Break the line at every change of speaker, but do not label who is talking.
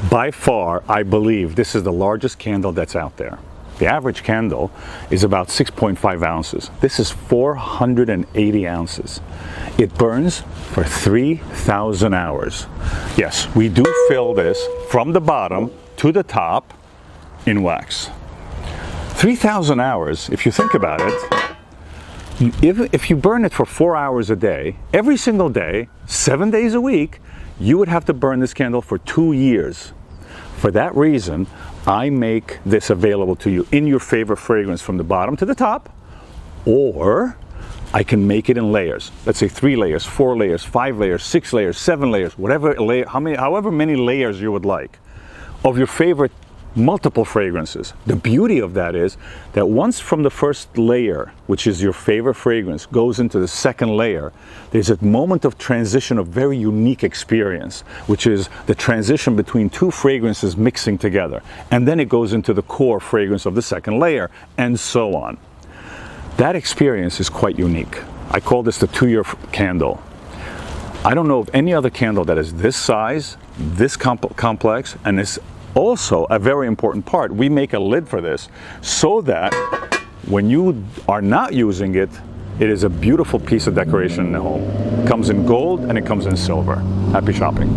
By far, I believe this is the largest candle that's out there. The average candle is about 6.5 ounces. This is 480 ounces. It burns for 3,000 hours. Yes, we do fill this from the bottom to the top in wax. 3,000 hours, if you think about it, if you burn it for 4 hours a day, every single day, 7 days a week, you would have to burn this candle for 2 years. For that reason, I make this available to you in your favorite fragrance from the bottom to the top, or I can make it in layers. Let's say 3 layers, 4 layers, 5 layers, 6 layers, 7 layers, whatever layer, however many layers you would like of your favorite multiple fragrances. The beauty of that is that once from the first layer, which is your favorite fragrance, goes into the second layer, there's a moment of transition, of very unique experience, which is the transition between two fragrances mixing together. And then it goes into the core fragrance of the second layer, and so on. That experience is quite unique. I call this the 2-year candle. I don't know of any other candle that is this size, this complex, and this also a very important part. We make a lid for this so that when you are not using it, it is a beautiful piece of decoration in the home. It comes in gold and it comes in silver. Happy shopping.